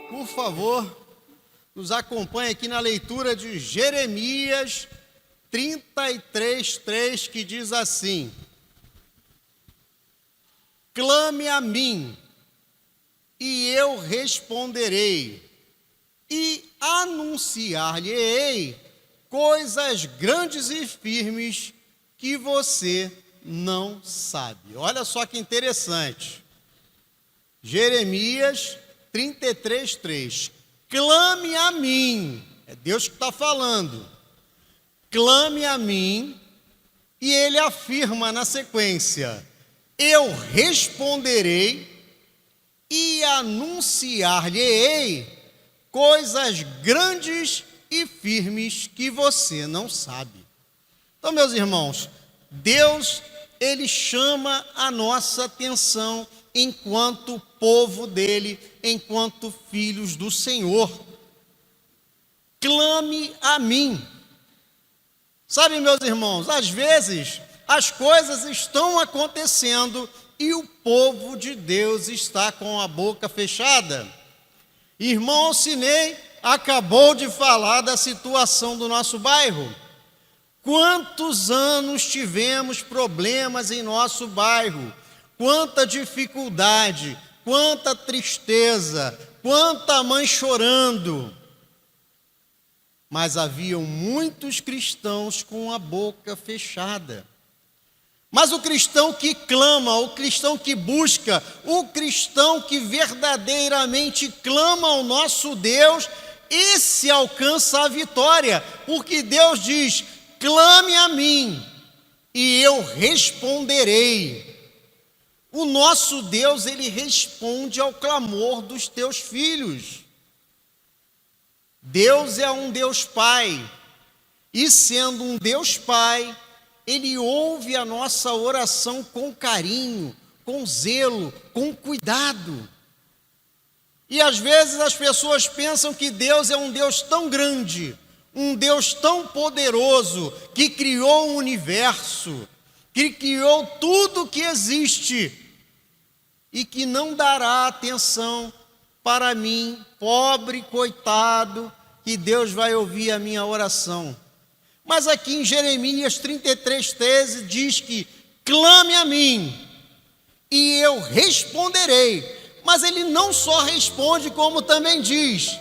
por favor, nos acompanhe aqui na leitura de Jeremias 33:3, que diz assim: clame a mim, e eu responderei, e anunciar-lhe-ei coisas grandes e firmes que você não sabe. Olha só que interessante. Jeremias 33:3. Clame a mim, é Deus que está falando. Clame a mim, e ele afirma na sequência: eu responderei e anunciar-lhe-ei coisas grandes e firmes que você não sabe. Então, meus irmãos, Deus, ele chama a nossa atenção enquanto povo dele, enquanto filhos do Senhor. Clame a mim. Sabe, meus irmãos, às vezes as coisas estão acontecendo e o povo de Deus está com a boca fechada. Irmão Alcinei acabou de falar da situação do nosso bairro. Quantos anos tivemos problemas em nosso bairro? Quanta dificuldade, quanta tristeza, quanta mãe chorando. Mas haviam muitos cristãos com a boca fechada. Mas o cristão que clama, o cristão que busca, o cristão que verdadeiramente clama ao nosso Deus, esse alcança a vitória, porque Deus diz: clame a mim e eu responderei. O nosso Deus, ele responde ao clamor dos teus filhos. Deus é um Deus Pai, e sendo um Deus Pai, ele ouve a nossa oração com carinho, com zelo, com cuidado. E às vezes as pessoas pensam que Deus é um Deus tão grande, um Deus tão poderoso, que criou o universo, que criou tudo que existe, e que não dará atenção para mim, pobre coitado, que Deus vai ouvir a minha oração. Mas aqui em Jeremias 33:13 diz que clame a mim e eu responderei. Mas ele não só responde, como também diz: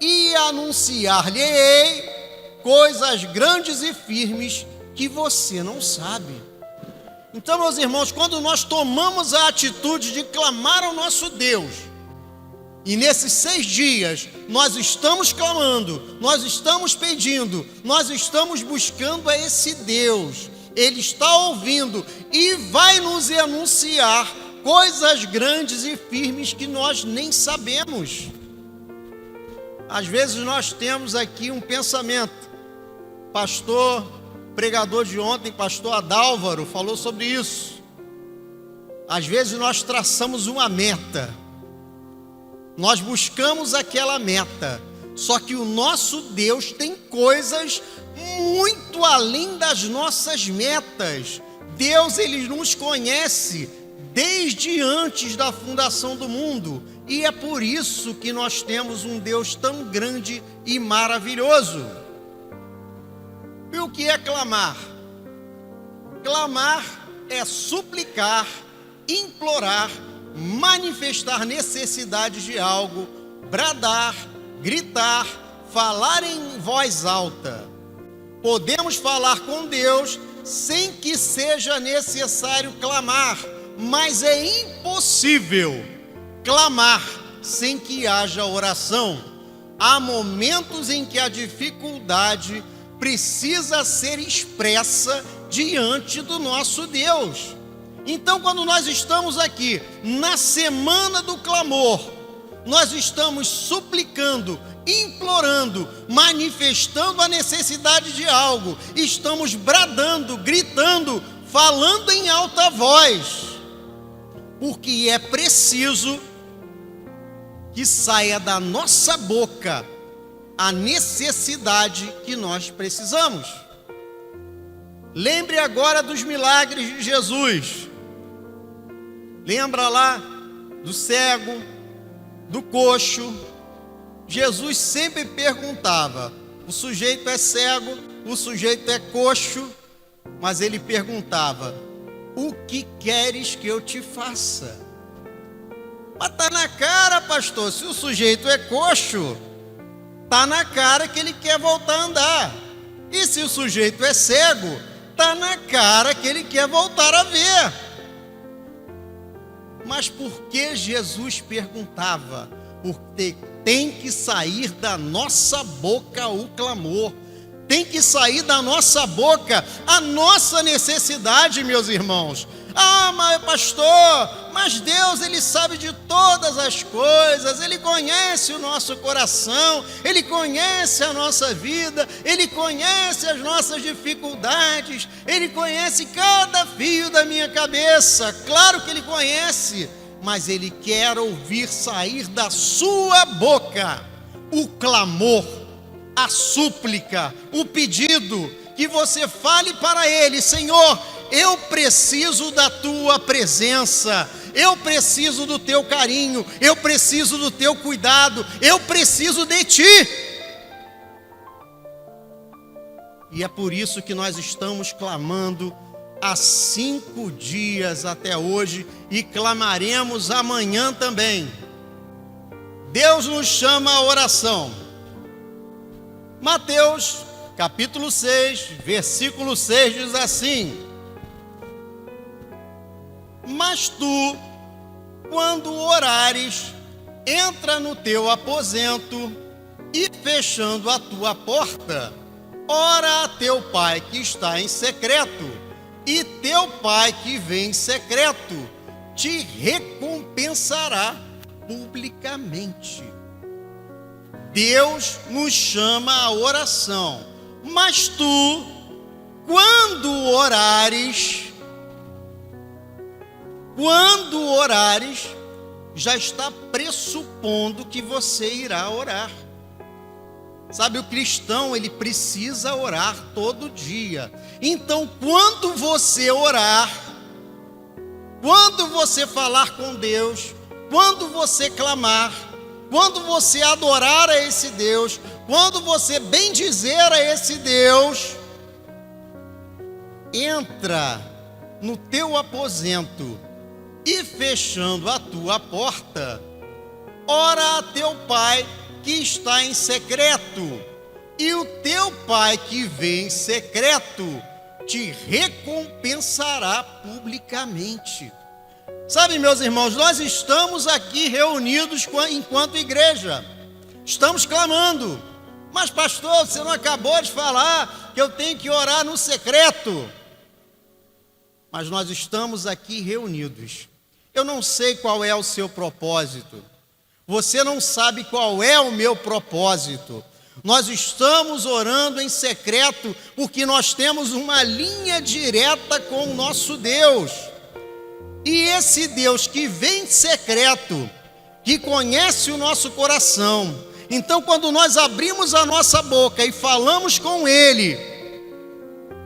e anunciar-lhe-ei coisas grandes e firmes que você não sabe. Então, meus irmãos, quando nós tomamos a atitude de clamar ao nosso Deus, e nesses 6 dias nós estamos clamando, nós estamos pedindo, nós estamos buscando a esse Deus, ele está ouvindo e vai nos anunciar coisas grandes e firmes que nós nem sabemos. Às vezes nós temos aqui um pensamento. Pregador de ontem, pastor Adálvaro, falou sobre isso. Às vezes nós traçamos uma meta, nós buscamos aquela meta, só que o nosso Deus tem coisas muito além das nossas metas. Deus, ele nos conhece desde antes da fundação do mundo, e é por isso que nós temos um Deus tão grande e maravilhoso. E o que é clamar? Clamar é suplicar, implorar, manifestar necessidade de algo, bradar, gritar, falar em voz alta. Podemos falar com Deus sem que seja necessário clamar, mas é impossível clamar sem que haja oração. Há momentos em que a dificuldade precisa ser expressa diante do nosso Deus. Então, quando nós estamos aqui na semana do clamor, nós estamos suplicando, implorando, manifestando a necessidade de algo, estamos bradando, gritando, falando em alta voz, porque é preciso que saia da nossa boca a necessidade que nós precisamos. Lembre agora dos milagres de Jesus. Lembra lá do cego, do coxo, Jesus sempre perguntava: o sujeito é cego, o sujeito é coxo, mas ele perguntava: o que queres que eu te faça? Mas está na cara, pastor, se o sujeito é coxo, está na cara que ele quer voltar a andar. E se o sujeito é cego, está na cara que ele quer voltar a ver. Mas por que Jesus perguntava? Porque tem que sair da nossa boca o clamor. Tem que sair da nossa boca a nossa necessidade, meus irmãos. Ah, mas pastor, mas Deus, Ele sabe de todas as coisas, Ele conhece o nosso coração, Ele conhece a nossa vida, Ele conhece as nossas dificuldades, Ele conhece cada fio da minha cabeça. Claro que Ele conhece, mas Ele quer ouvir sair da sua boca o clamor, a súplica, o pedido, que você fale para Ele: Senhor, eu preciso da Tua presença, eu preciso do Teu carinho, eu preciso do Teu cuidado, eu preciso de Ti. E é por isso que nós estamos clamando há 5 dias até hoje e clamaremos amanhã também. Deus nos chama à oração. Mateus, capítulo 6, versículo 6 diz assim: mas tu, quando orares, entra no teu aposento e, fechando a tua porta, ora a teu Pai que está em secreto, e teu Pai que vem em secreto te recompensará publicamente. Deus nos chama à oração, mas tu, quando orares, já está pressupondo que você irá orar. Sabe, o cristão, ele precisa orar todo dia. Então, quando você orar, quando você falar com Deus, quando você clamar, quando você adorar a esse Deus, quando você bendizer a esse Deus, entra no teu aposento e, fechando a tua porta, ora a teu Pai que está em secreto, e o teu Pai que vem em secreto te recompensará publicamente. Sabe, meus irmãos, nós estamos aqui reunidos enquanto igreja, estamos clamando, mas pastor, você não acabou de falar que eu tenho que orar no secreto? Mas nós estamos aqui reunidos. Eu não sei qual é o seu propósito, você não sabe qual é o meu propósito. Nós estamos orando em secreto porque nós temos uma linha direta com o nosso Deus. E esse Deus que vem em secreto, que conhece o nosso coração, então quando nós abrimos a nossa boca e falamos com Ele,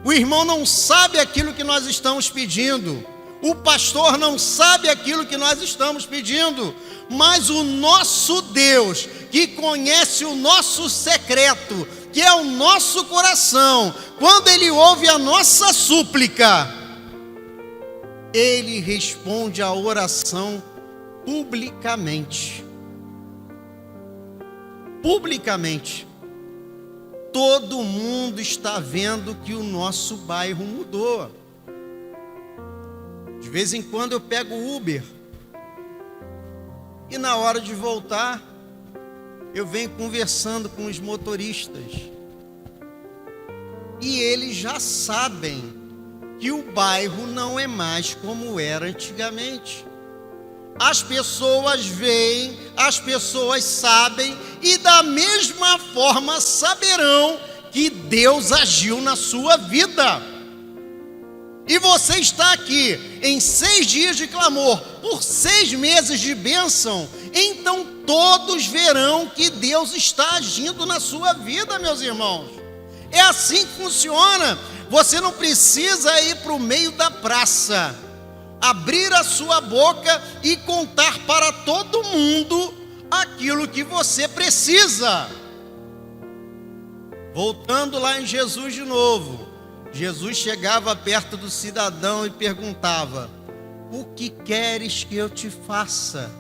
o irmão não sabe aquilo que nós estamos pedindo, o pastor não sabe aquilo que nós estamos pedindo, mas o nosso Deus, que conhece o nosso secreto, que é o nosso coração, quando Ele ouve a nossa súplica, Ele responde a oração publicamente. Publicamente. Todo mundo está vendo que o nosso bairro mudou. De vez em quando eu pego o Uber e na hora de voltar eu venho conversando com os motoristas e eles já sabem que o bairro não é mais como era antigamente. As pessoas veem, as pessoas sabem e da mesma forma saberão que Deus agiu na sua vida. E você está aqui em 6 dias de clamor, por 6 meses de bênção, então todos verão que Deus está agindo na sua vida, meus irmãos. É assim que funciona. Você não precisa ir para o meio da praça, abrir a sua boca e contar para todo mundo a aquilo que você precisa. Voltando lá em Jesus de novo, Jesus chegava perto do cidadão e perguntava: o que queres que eu te faça?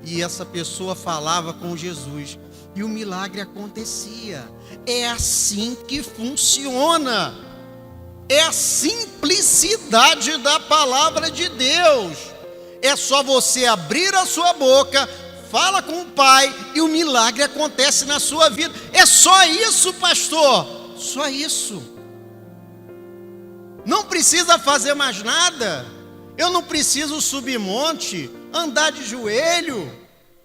E essa pessoa falava com Jesus e o milagre acontecia. É assim que funciona. É a simplicidade da palavra de Deus. É só você abrir a sua boca, fala com o Pai e o milagre acontece na sua vida. É só isso, pastor. Só isso. Não precisa fazer mais nada. Eu não preciso subir monte, andar de joelho,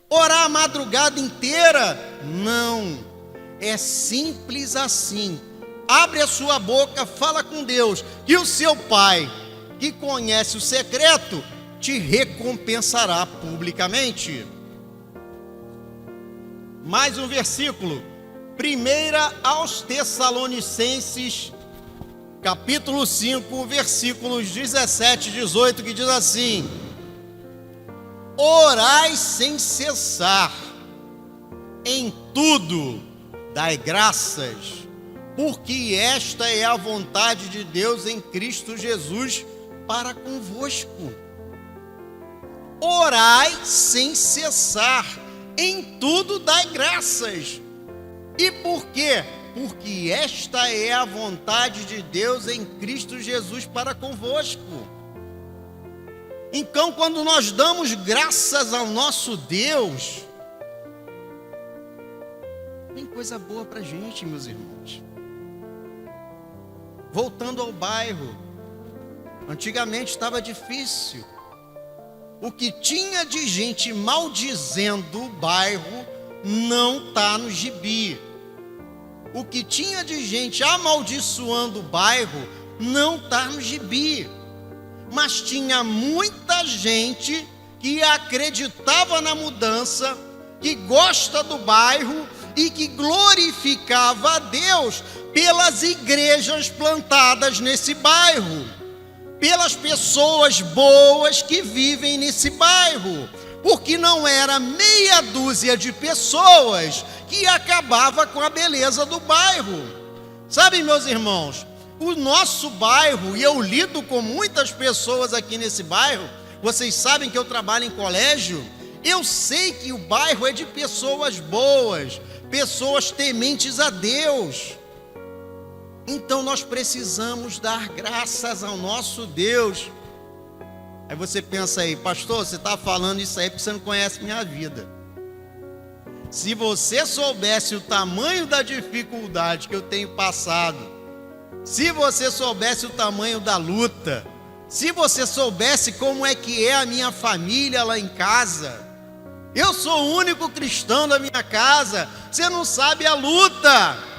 orar a madrugada inteira. Não. É simples assim. Abre a sua boca, fala com Deus, e o seu Pai, que conhece o secreto, te recompensará publicamente. Mais um versículo. 1 aos Tessalonicenses, capítulo 5, versículos 17 e 18, que diz assim: orai sem cessar, em tudo dai graças, porque esta é a vontade de Deus em Cristo Jesus para convosco. Orai sem cessar, em tudo dai graças. E por quê? Porque esta é a vontade de Deus em Cristo Jesus para convosco. Então, quando nós damos graças ao nosso Deus, tem coisa boa para a gente, meus irmãos. Voltando ao bairro, antigamente estava difícil. O que tinha de gente maldizendo o bairro não está no gibi. O que tinha de gente amaldiçoando o bairro não está no gibi. Mas tinha muita gente que acreditava na mudança, que gosta do bairro e que glorificava a Deus pelas igrejas plantadas nesse bairro, pelas pessoas boas que vivem nesse bairro, porque não era meia dúzia de pessoas que acabava com a beleza do bairro. Sabe, meus irmãos, o nosso bairro, e eu lido com muitas pessoas aqui nesse bairro, vocês sabem que eu trabalho em colégio, eu sei que o bairro é de pessoas boas, pessoas tementes a Deus. Então nós precisamos dar graças ao nosso Deus. Aí você pensa aí, pastor, você está falando isso aí porque você não conhece minha vida. Se você soubesse o tamanho da dificuldade que eu tenho passado, se você soubesse o tamanho da luta, se você soubesse como é que é a minha família lá em casa, eu sou o único cristão da minha casa, você não sabe a luta.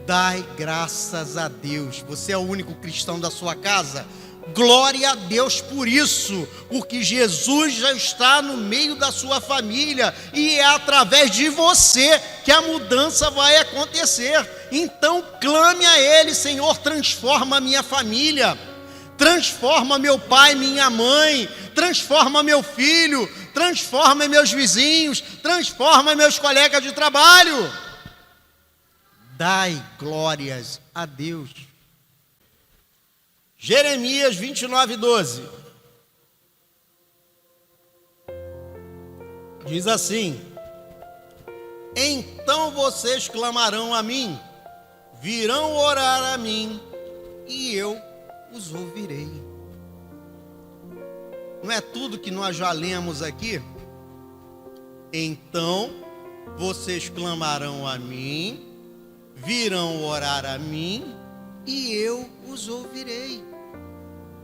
Dai graças a Deus, você é o único cristão da sua casa, glória a Deus por isso, porque Jesus já está no meio da sua família, e é através de você que a mudança vai acontecer. Então clame a Ele: Senhor, transforma a minha família, transforma meu pai, minha mãe, transforma meu filho, transforma meus vizinhos, transforma meus colegas de trabalho. Dai glórias a Deus. Jeremias 29:12 diz assim: então vocês clamarão a mim, virão orar a mim, e eu os ouvirei. Não é tudo que nós já lemos aqui? Então vocês clamarão a mim, virão orar a mim, e eu os ouvirei.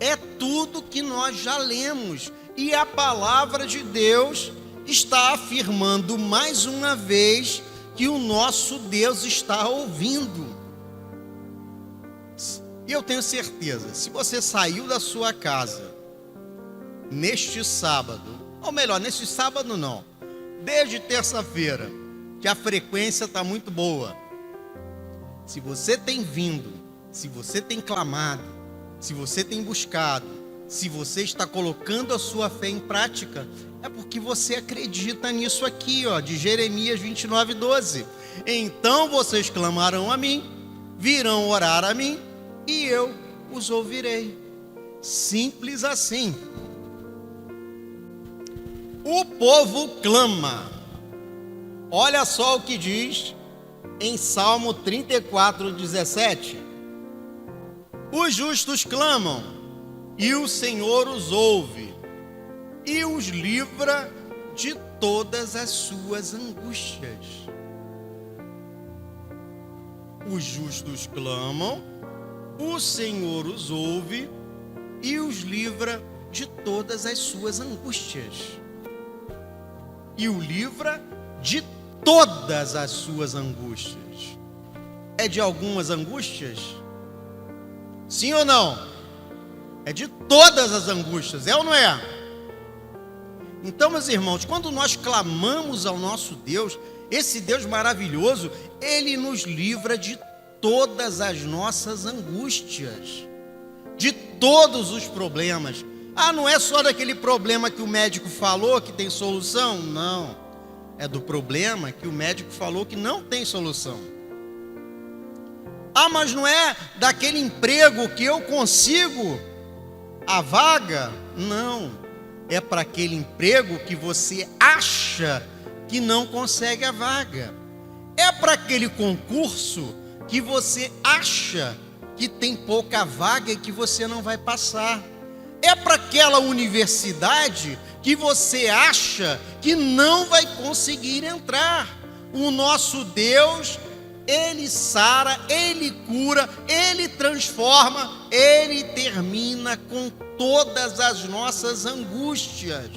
É tudo que nós já lemos, e a palavra de Deus está afirmando mais uma vez que o nosso Deus está ouvindo. E eu tenho certeza, se você saiu da sua casa neste sábado, ou melhor, neste sábado não, desde terça-feira, que a frequência está muito boa, se você tem vindo, se você tem clamado, se você tem buscado, se você está colocando a sua fé em prática, É porque você acredita nisso aqui, ó, de Jeremias 29:12. Então vocês clamarão a mim, virão orar a mim, e eu os ouvirei. Simples assim. O povo clama. Olha só o que diz em Salmo 34:17. Os justos clamam, e o Senhor os ouve, e os livra de todas as suas angústias. Os justos clamam, o Senhor os ouve, e os livra de todas as suas angústias. E o livra de todas as suas angústias. É de algumas angústias? Sim ou não? É de todas as angústias, é ou não é? Então, meus irmãos, quando nós clamamos ao nosso Deus, esse Deus maravilhoso, Ele nos livra de todas as nossas angústias, de todos os problemas. Ah, não é só daquele problema que o médico falou que tem solução? Não, é do problema que o médico falou que não tem solução. Ah, mas não é daquele emprego que eu consigo a vaga? Não, é para aquele emprego que você acha que não consegue a vaga. É para aquele concurso que você acha que tem pouca vaga e que você não vai passar. É para aquela universidade que você acha que não vai conseguir entrar. O nosso Deus, Ele sara, Ele cura, Ele transforma, Ele termina com todas as nossas angústias.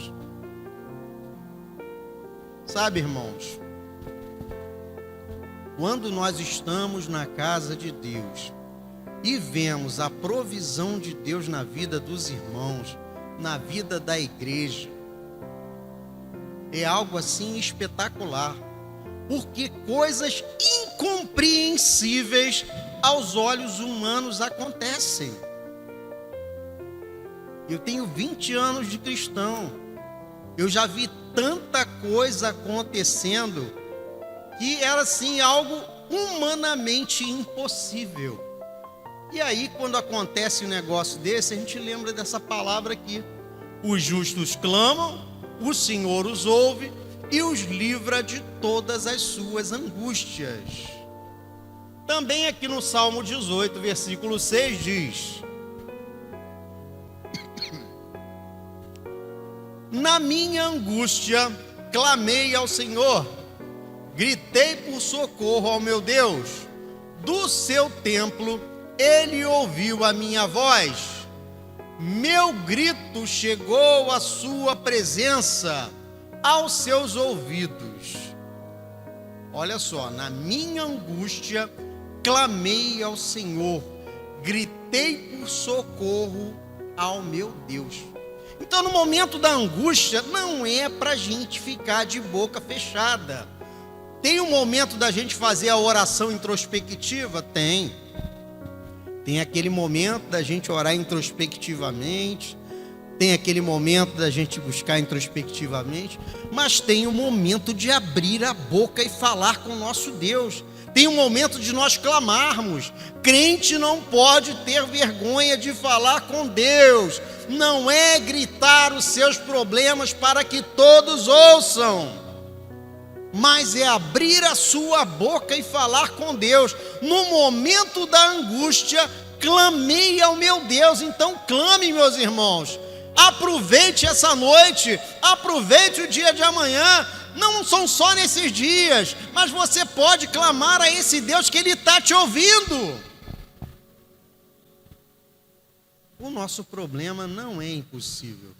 Sabe, irmãos, quando nós estamos na casa de Deus e vemos a provisão de Deus na vida dos irmãos, na vida da igreja, é algo assim espetacular, porque coisas incompreensíveis aos olhos humanos acontecem. Eu tenho 20 anos de cristão, eu já vi tanta coisa acontecendo que era assim algo humanamente impossível. E aí, quando acontece um negócio desse, a gente lembra dessa palavra aqui: os justos clamam, o Senhor os ouve e os livra de todas as suas angústias. Também aqui no Salmo 18, versículo 6 diz: na minha angústia clamei ao Senhor, gritei por socorro ao meu Deus. Do seu templo Ele ouviu a minha voz, meu grito chegou à sua presença, aos seus ouvidos. Olha só, na minha angústia clamei ao Senhor, gritei por socorro ao meu Deus. Então, no momento da angústia, não é para a gente ficar de boca fechada. Tem um momento da gente fazer a oração introspectiva? Tem aquele momento da gente orar introspectivamente, tem aquele momento da gente buscar introspectivamente, mas tem o momento de abrir a boca e falar com o nosso Deus. Tem um momento de nós clamarmos. Crente não pode ter vergonha de falar com Deus. Não é gritar os seus problemas para que todos ouçam, mas é abrir a sua boca e falar com Deus. No momento da angústia, clamei ao meu Deus. Então clame, meus irmãos. Aproveite essa noite, aproveite o dia de amanhã. Não são só nesses dias, mas você pode clamar a esse Deus que Ele está te ouvindo. O nosso problema não é impossível.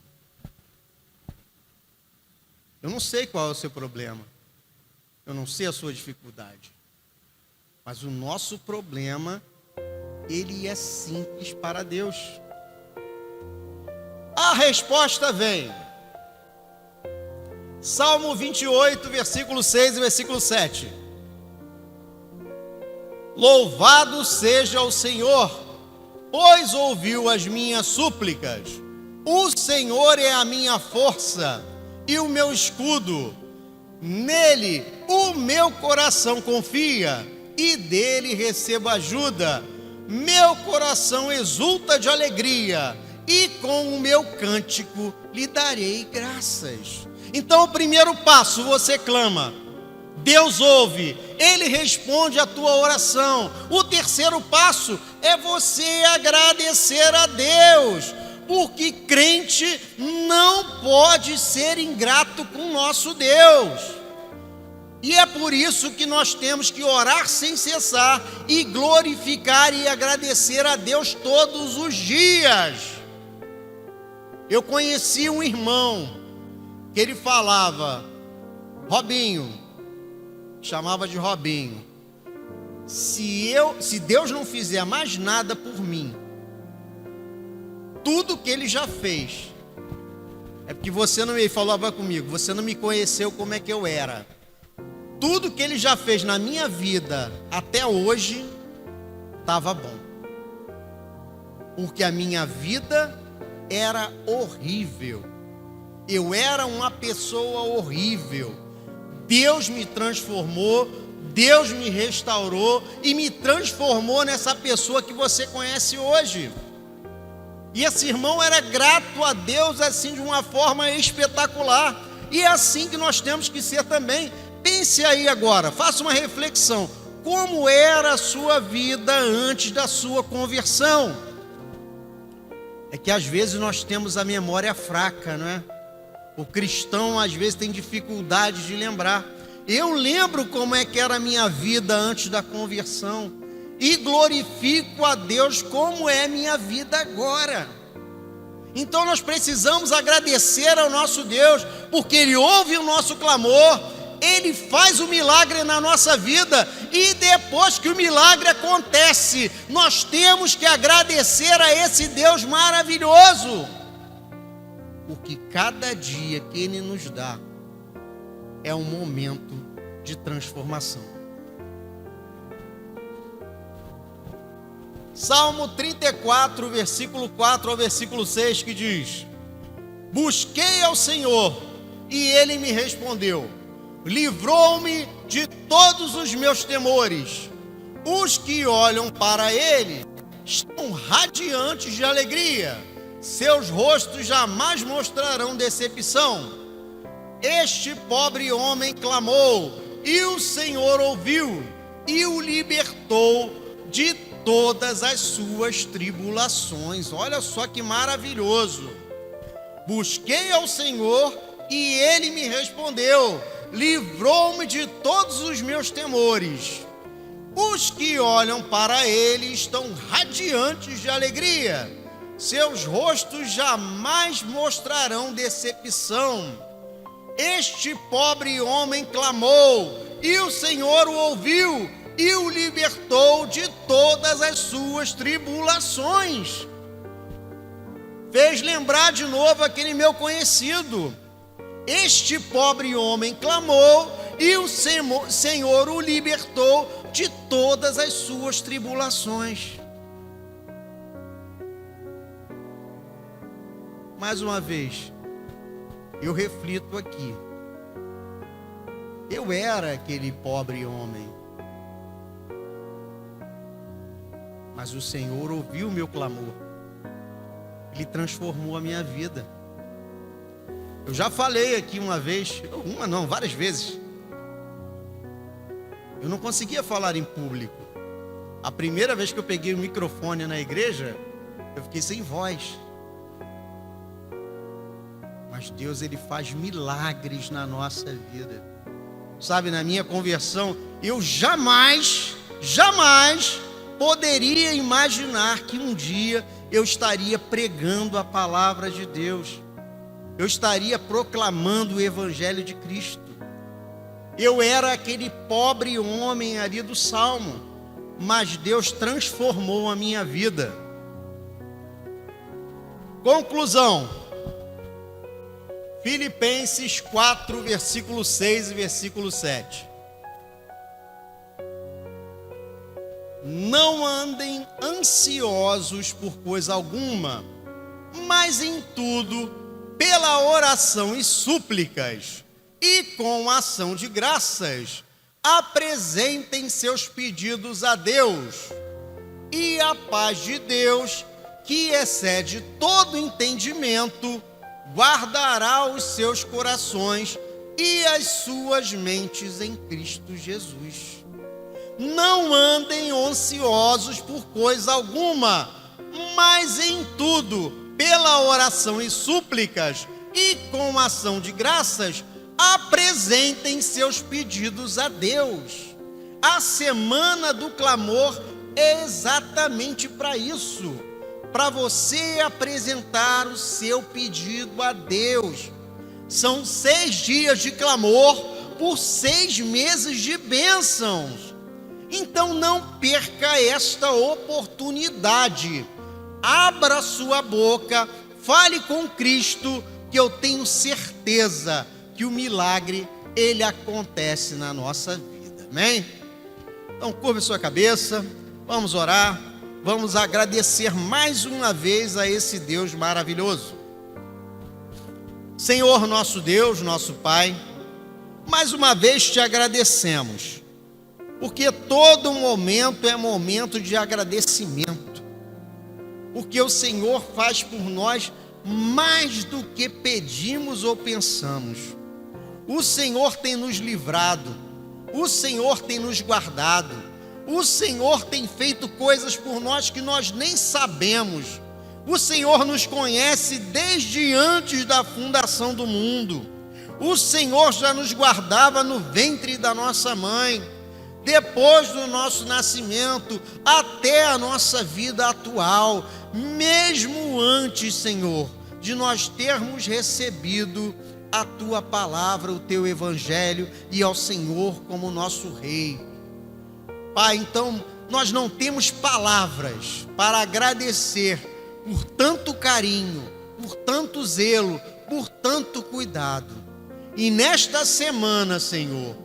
Eu não sei qual é o seu problema, eu não sei a sua dificuldade, mas o nosso problema, ele é simples para Deus. A resposta vem. Salmo 28, versículo 6 e versículo 7. Louvado seja o Senhor, pois ouviu as minhas súplicas. O Senhor é a minha força e o meu escudo. Nele o meu coração confia e dele recebo ajuda. Meu coração exulta de alegria e com o meu cântico lhe darei graças. Então, o primeiro passo, você clama, Deus ouve, Ele responde a tua oração. O terceiro passo é você agradecer a Deus, porque crente não pode ser ingrato com nosso Deus. E é por isso que nós temos que orar sem cessar e glorificar e agradecer a Deus todos os dias. Eu conheci um irmão que ele falava, Robinho, chamava de Robinho, se Deus não fizer mais nada por mim, tudo que ele já fez, é porque você não me falava comigo, você não me conheceu como é que eu era. Tudo que ele já fez na minha vida até hoje estava bom, porque a minha vida era horrível, eu era uma pessoa horrível. Deus me transformou, Deus me restaurou e me transformou nessa pessoa que você conhece hoje. E esse irmão era grato a Deus assim de uma forma espetacular. E é assim que nós temos que ser também. Pense aí agora, faça uma reflexão. Como era a sua vida antes da sua conversão? É que às vezes nós temos a memória fraca, não é? O cristão às vezes tem dificuldade de lembrar. Eu lembro como é que era a minha vida antes da conversão e glorifico a Deus como é a minha vida agora. Então nós precisamos agradecer ao nosso Deus, porque Ele ouve o nosso clamor, Ele faz o milagre na nossa vida, e depois que o milagre acontece, nós temos que agradecer a esse Deus maravilhoso, porque cada dia que Ele nos dá é um momento de transformação. Salmo 34, versículo 4 ao versículo 6, que diz: busquei ao Senhor e Ele me respondeu, livrou-me de todos os meus temores. Os que olham para Ele estão radiantes de alegria, seus rostos jamais mostrarão decepção. Este pobre homem clamou, e o Senhor ouviu, e o libertou de todas as suas tribulações. Olha só que maravilhoso. Busquei ao Senhor, e Ele me respondeu, livrou-me de todos os meus temores. Os que olham para Ele estão radiantes de alegria, seus rostos jamais mostrarão decepção. Este pobre homem clamou, e o Senhor o ouviu, e o libertou de todas as suas tribulações. Fez lembrar de novo aquele meu conhecido. Este pobre homem clamou, e o Senhor o libertou de todas as suas tribulações. Mais uma vez, eu reflito aqui. Eu era aquele pobre homem, mas o Senhor ouviu o meu clamor. Ele transformou a minha vida. Eu já falei aqui uma vez, várias vezes. Eu não conseguia falar em público. A primeira vez que eu peguei o microfone na igreja, eu fiquei sem voz. Mas Deus, Ele faz milagres na nossa vida. Sabe, na minha conversão, eu jamais poderia imaginar que um dia eu estaria pregando a palavra de Deus. Eu estaria proclamando o Evangelho de Cristo. Eu era aquele pobre homem ali do Salmo, mas Deus transformou a minha vida. Conclusão. Filipenses 4, versículo 6 e versículo 7. Não andem ansiosos por coisa alguma, mas em tudo, pela oração e súplicas, e com ação de graças, apresentem seus pedidos a Deus, e a paz de Deus, que excede todo entendimento, guardará os seus corações e as suas mentes em Cristo Jesus. Não andem ansiosos por coisa alguma, mas em tudo, pela oração e súplicas, e com ação de graças, apresentem seus pedidos a Deus. A semana do clamor é exatamente para isso, para você apresentar o seu pedido a Deus. São 6 dias de clamor por 6 meses de bênçãos. Então não perca esta oportunidade. Abra sua boca, fale com Cristo, que eu tenho certeza que o milagre, ele acontece na nossa vida. Amém? Então curva sua cabeça, vamos orar, vamos agradecer mais uma vez a esse Deus maravilhoso. Senhor nosso Deus, nosso Pai, mais uma vez te agradecemos, porque todo momento é momento de agradecimento, porque o Senhor faz por nós mais do que pedimos ou pensamos. O Senhor tem nos livrado, o Senhor tem nos guardado, o Senhor tem feito coisas por nós que nós nem sabemos. O Senhor nos conhece desde antes da fundação do mundo. O Senhor já nos guardava no ventre da nossa mãe, depois do nosso nascimento, até a nossa vida atual, mesmo antes, Senhor, de nós termos recebido a Tua palavra, o Teu Evangelho e ao Senhor como nosso Rei. Pai, então, nós não temos palavras para agradecer por tanto carinho, por tanto zelo, por tanto cuidado. E nesta semana, Senhor,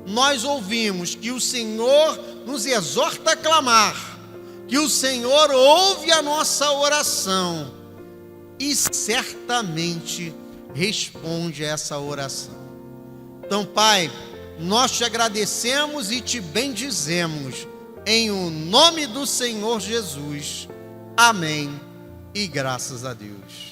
nós ouvimos que o Senhor nos exorta a clamar, que o Senhor ouve a nossa oração e certamente responde a essa oração. Então, Pai, nós te agradecemos e te bendizemos em o nome do Senhor Jesus. Amém e graças a Deus.